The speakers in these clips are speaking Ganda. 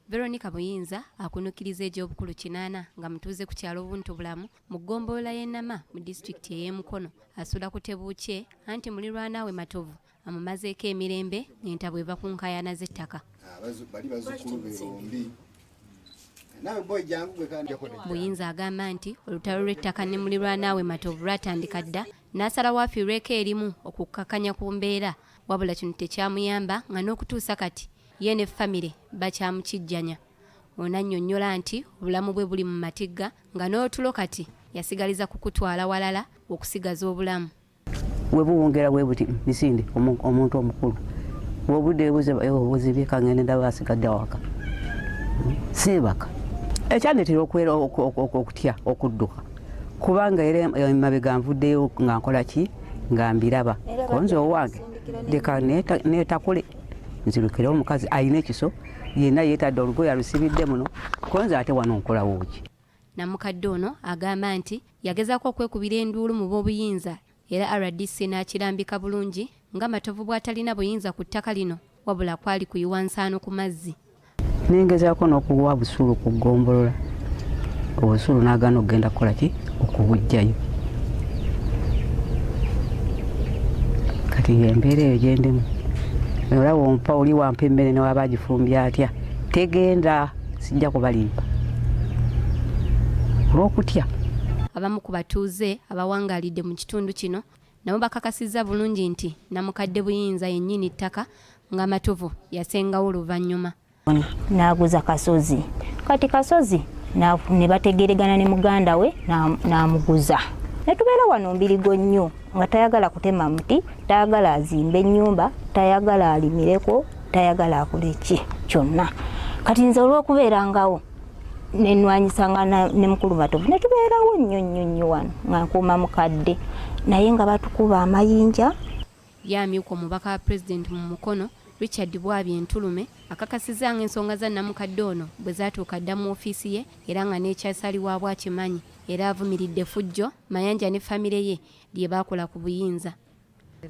Veronica Buyinza akunukiriza egy'obukulu 8 nga mutuuze ku kyalo Buntubulamu mu ggombolola y'e Nnama mu disitulikiti ey'Emukono asula ku Tebuukye anti mulirwana we Matovu amumazeeko emirembe n'entabwe eva ku nkaayana z'ettaka. Buyinza agamba nti olutalo lw'ettaka ne mulirwana we Matovu lwatandika dda n'asalawo afiirweko erimu okukkakanya ku mbeera wabula kino tekyamuyamba nga n'okutuusa kati ye ne famire bakyamukijjanya. Ono annyonnyola nti obulamu bwe buli mu matigga nga n'otulo kati yasigaliza kukutwala walala okusigaza obulamu. We buwongera bwe buti Misinde omuntu omukulu obudde buzibye kangenda basigadde waka seebaka ekyandetera okutya okudduka kubanga era emabega nvuddeyo nga nkola ki nga mbiraba konze owange leka netakule nzirukire omukazi ayina ekiso yenna yeetadde olugoye alusibidde muno konze ate wano nkola wuuki. Nnamukadde ono agamba nti yagezaako okwekubira enduulu mu b'obuyinza era RDC n'akirambika bulungi nga Matovu bw'atalina buyinza ku ttaka lino wabula kwali kuyiwa nsaano ku mazzi. Nengezaako n'okuwa busuulu ku ggombolola obusuulu n'agaana okugenda kukola ki okubujjayo kati embeera eyo gyendimu olaba ompa oli wampa emmere newaba agifumbye atya tegenda sijja kubalimba olw'okutya. Abamu ku batuuze abawangaalidde mu kitundu kino nabo bakakasizza bulungi nti Nnamukadde Buyinza yennyini ttaka nga Matovu yasengawo oluvannyuma. N'aguza Kasozi kati Kasozi ne bategeregana ne muganda we n'amuguza. Ne tubeera wano mbirigo nnyo nga tayagala kutema muti, tayagala azimbe ennyumba, tayagala alimireko, tayagala akole ki kyonna. Kati nze olw'okubeerangawo nenwanyisanga ne mukulu Matovu ne tubeerawo nnyo wano nga nkuuma mukadde naye nga batukuba amayinja. Yamyuka omubaka wa pulezidenti mu Mukono Richard Bwabye Ntulume akakasizza ng'ensonga za Nnamukadde ono bwe zaatuuka dda mu ofiisi ye era nga n'ekyasalibwa bwakimanyi era avumiridde Fujjo, Mayanja ne famire ye lye baakola ku buyinza.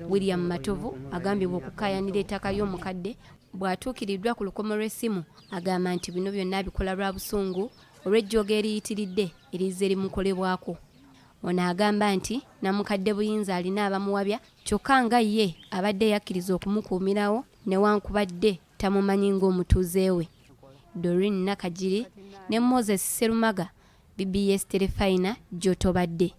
William Matovu agambibwa okukaayanira ettaka ly'omukadde bw'atuukiriddwa ku lukomo lw'essimu agamba nti bino byonna bikola lwa busungu olw'ejjooga eriyitiridde erizze limukolebwako. Ono agamba nti Nnamukadde Buyinza alina abamuwabya kyokka nga ye abadde yakkiriza okumukuumirawo newankubadde tamumanyi ng'omutuuze we. Doreen Nakajiri ne Moses Serumaga, BBS Telefayina, Gy'otobadde.